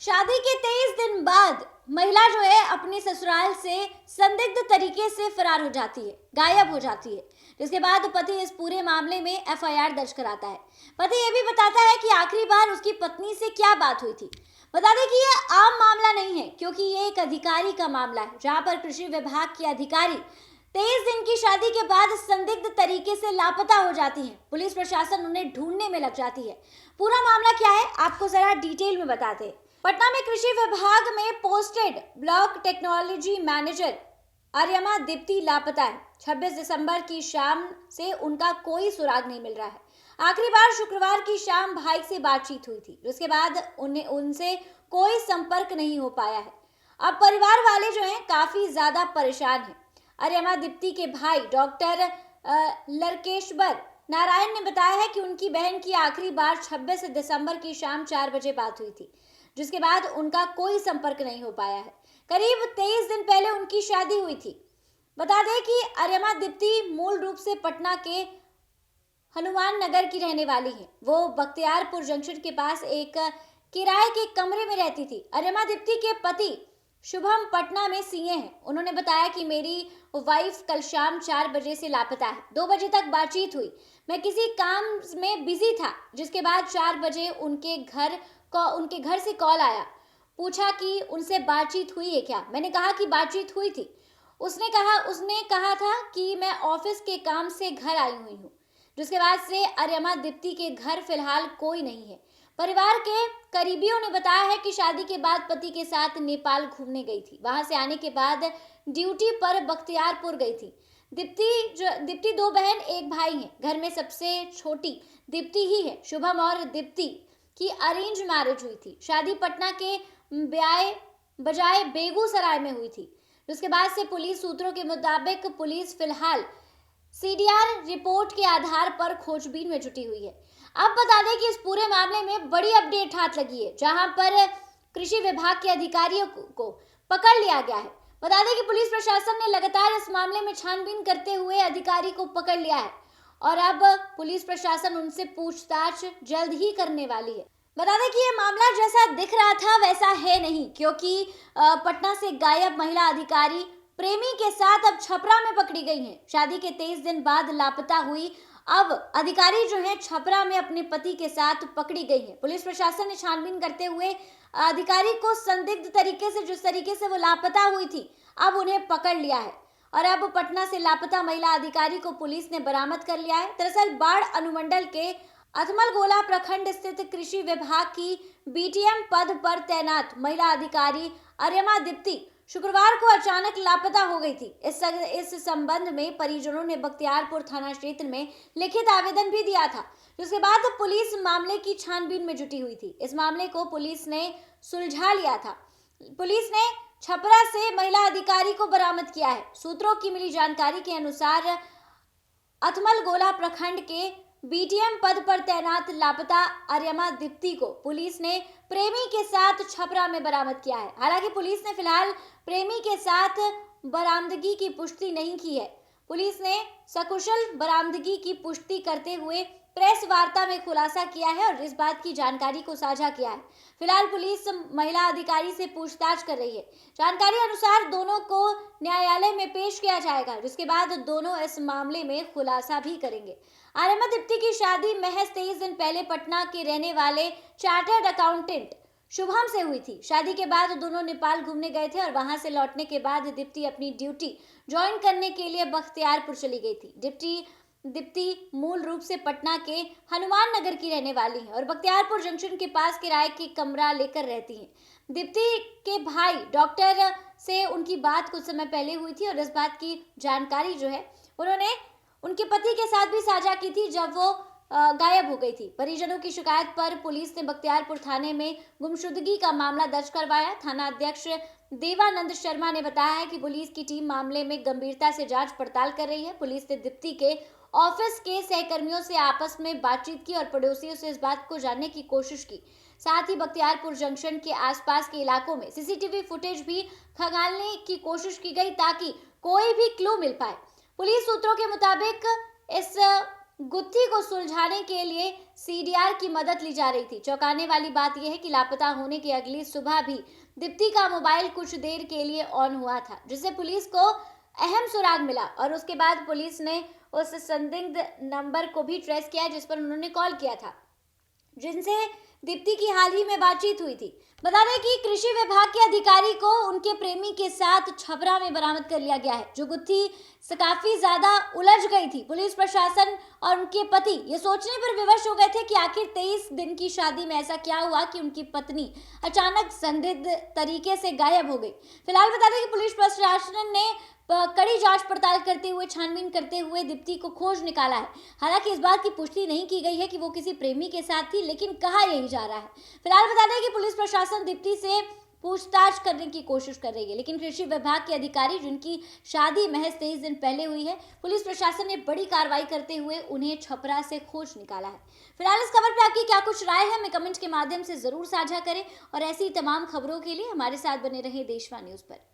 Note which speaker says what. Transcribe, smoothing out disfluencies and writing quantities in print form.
Speaker 1: शादी के 23 दिन बाद महिला जो है अपने ससुराल से संदिग्ध तरीके से फरार हो जाती है, गायब हो जाती है। जिसके बाद पति इस पूरे मामले में एफआईआर दर्ज कराता है। पति ये भी बताता है कि आखिरी बार उसकी पत्नी से क्या बात हुई थी। बता दें कि यह आम मामला नहीं है, क्योंकि ये एक अधिकारी का मामला है, जहां पर कृषि विभाग के अधिकारी 23 दिन की शादी के बाद संदिग्ध तरीके से लापता हो जाती हैं। पुलिस प्रशासन उन्हें ढूंढने में लग जाती है। पूरा मामला क्या है, आपको जरा डिटेल में बताते हैं। पटना में कृषि विभाग में posted block technology manager Aryama Deepti लापता है। 26 दिसंबर की शाम से उनका कोई सुराग नहीं मिल रहा है। आखिरी बार शुक्रवार की शाम भाई से बातचीत हुई थी, जिसके बाद उन्हें उनसे कोई संपर्क नहीं हो पाया है। अब परिवार वाले जो हैं काफी ज्यादा परेशान हैं। आर्यमा दीप्ति के भाई डॉक्टर लरकेश्वर नारायण ने बताया है कि उनकी बहन की आखिरी बार 26 दिसंबर की शाम 4 बजे बात हुई थी, जिसके बाद उनका कोई संपर्क नहीं हो पाया है। करीब 23 दिन पहले उनकी शादी हुई थी। बता दें कि आर्यमा दीप्ति मूल रूप से पटना के हनुमान नगर की रहने वाली है। वो बख्तियारपुर जंक्शन के पास एक किराए के कमरे में रहती थी। आर्यमा दीप्ति के पति शुभम पटना में सीए हैं। उन्होंने बताया कि मेरी वाइफ कल शाम 4 बजे से लापता है। 2 बजे तक बातचीत हुई। मैं किसी काम में बिजी था, जिसके बाद 4 बजे उनके घर से कॉल आया। पूछा कि उनसे बातचीत हुई है क्या। मैंने कहा कि बातचीत हुई थी। उसने कहा था कि मैं ऑफिस के काम से घर आई हुई हूँ। जिसके बाद से आर्यमा दीप्ति के घर फिलहाल कोई नहीं है। परिवार के करीबियों ने बताया है कि शादी के बाद पति के साथ नेपाल घूमने गई थी। वहां से आने के बाद ड्यूटी पर बख्तियारपुर गई थी। दीप्ति 2 बहन 1 भाई हैं। घर में सबसे छोटी दीप्ति ही है। शुभम और दीप्ति की अरेंज मैरिज हुई थी। शादी पटना के बजाय बेगूसराय में हुई थी। उसके बाद से पुलिस सूत्रों के मुताबिक पुलिस फिलहाल सीडीआर रिपोर्ट के आधार पर खोजबीन में जुटी हुई है। अब बता दें कि इस पूरे मामले में बड़ी अपडेट हाथ लगी है, जहां पर कृषि विभाग के अधिकारियों को पकड़ लिया गया है। बता दें कि पुलिस प्रशासन ने लगातार इस मामले में छानबीन करते हुए अधिकारी को पकड़ लिया है और अब पुलिस प्रशासन उनसे पूछताछ जल्द ही करने वाली है। बता दें कि यह मामला जैसा दिख रहा था वैसा है नहीं, क्योंकि पटना से गायब महिला अधिकारी प्रेमी के साथ अब छपरा में पकड़ी गई हैं। शादी के 23 दिन बाद लापता हुई अब अधिकारी जो है छपरा में अपने पति के साथ पकड़ी गई है। पुलिस प्रशासन ने छानबीन करते हुए अधिकारी को संदिग्ध तरीके से जिस तरीके से वो लापता हुई थी, अब उन्हें पकड़ लिया है और अब पटना से लापता महिला अधिकारी को पुलिस ने बरामद कर लिया है। दरअसल बाढ़ अनुमंडल के अथमलगोला प्रखंड स्थित कृषि विभाग की बीटीएम पद पर तैनात महिला अधिकारी आर्यमा दीप्ति शुक्रवार को अचानक लापता हो गई थी। इस संबंध में परिजनों ने बख्तियारपुर थाना क्षेत्र में लिखित आवेदन भी दिया था, जिसके बाद पुलिस मामले की छानबीन में जुटी हुई थी। इस मामले को पुलिस ने सुलझा लिया था। पुलिस ने छपरा से महिला अधिकारी को बरामद किया है। सूत्रों की मिली जानकारी के अनुसार अथमलगोला प्रखंड के बीटीएम पद पर तैनात लापता आर्यमा दीप्ति को पुलिस ने प्रेमी के साथ छपरा में बरामद किया है। हालांकि पुलिस ने फिलहाल प्रेमी के साथ बरामदगी की पुष्टि नहीं की है। पुलिस ने सकुशल बरामदगी की पुष्टि करते हुए प्रेस वार्ता में खुलासा किया है और इस बात की जानकारी को साझा किया है। फिलहाल पुलिस महिला अधिकारी से पूछताछ कर रही है। जानकारी अनुसार दोनों को न्यायालय में पेश किया जाएगा, जिसके बाद दोनों इस मामले में खुलासा भी करेंगे। आर्यमा दीप्ति की शादी महज 23 दिन पहले पटना के रहने वाले चार्टर्ड अकाउंटेंट शुभम से हुई थी। शादी के बाद दोनों नेपाल घूमने गए थे और वहां से लौटने के बाद दीप्ति अपनी ड्यूटी ज्वाइन करने के लिए बख्तियारपुर चली गई थी। दीप्ति मूल रूप से पटना के हनुमान नगर की रहने वाली है और बख्तियारपुर जंक्शन के पास किराए की कमरा लेकर रहती हैं। दीप्ति के भाई डॉक्टर से उनकी बात कुछ समय पहले हुई थी और इस बात की जानकारी जो है उन्होंने उनके पति के साथ भी साझा की थी जब वो गायब हो गई थी। परिजनों की शिकायत पर पुलिस ने बख्तियारपुर थाने में गुमशुदगी का मामला दर्ज करवाया। थाना अध्यक्ष देवानंद शर्मा ने बताया है कि पुलिस की टीम मामले में गंभीरता से जांच पड़ताल कर रही है। पुलिस ने दीप्ति के ऑफिस के सहकर्मियों से आपस में बातचीत की और पड़ोसियों से इस बात को जानने की कोशिश की। साथ ही बख्तियारपुर जंक्शन के आसपास के इलाकों में सीसीटीवी फुटेज भी खंगालने की कोशिश की गई ताकि कोई भी क्लू मिल पाए। पुलिस सूत्रों के मुताबिक इस गुत्थी को सुलझाने के लिए सीडीआर की मदद ली जा रही थी। चौंकाने वाली बात यह है कि लापता होने की अगली सुबह भी दीप्ति का मोबाइल कुछ देर के लिए ऑन हुआ था, जिससे पुलिस को अहम सुराग मिला और उसके बाद पुलिस ने उस संदिग्ध नंबर को भी ट्रेस किया जिस पर उन्होंने कॉल किया था, जिनसे दीप्ति की हाल ही में बातचीत हुई थी। बता दें कि कृषि विभाग के अधिकारी को उनके प्रेमी के साथ छपरा में बरामद कर लिया गया है, जो गुत्थी से काफी ज्यादा उलझ गई थी। पुलिस प्रशासन और उनके पति ये सोचने पर विवश हो गए थे कि आखिर 23 दिन की शादी में ऐसा क्या हुआ कि उनकी पत्नी अचानक संदिग्ध तरीके से गायब हो गई। फिलहाल बता दें कि पुलिस प्रशासन ने कड़ी जांच पड़ताल करते हुए, छानबीन करते हुए दीप्ति को खोज निकाला है। हालांकि इस बात की पुष्टि नहीं की गई है कि वो किसी प्रेमी के साथ थी, लेकिन कहा यही जा रहा है। फिलहाल बता दें कि पुलिस प्रशासन दीप्ति से पूछताछ करने की कोशिश कर रही है, लेकिन कृषि विभाग के अधिकारी, जिनकी शादी महज 23 दिन पहले हुई है, पुलिस प्रशासन ने बड़ी कार्रवाई करते हुए उन्हें छपरा से खोज निकाला है। फिलहाल इस खबर पर आपकी क्या कुछ राय है, हमें कमेंट के माध्यम से जरूर साझा करें और ऐसी तमाम खबरों के लिए हमारे साथ बने रहें देशवा न्यूज पर।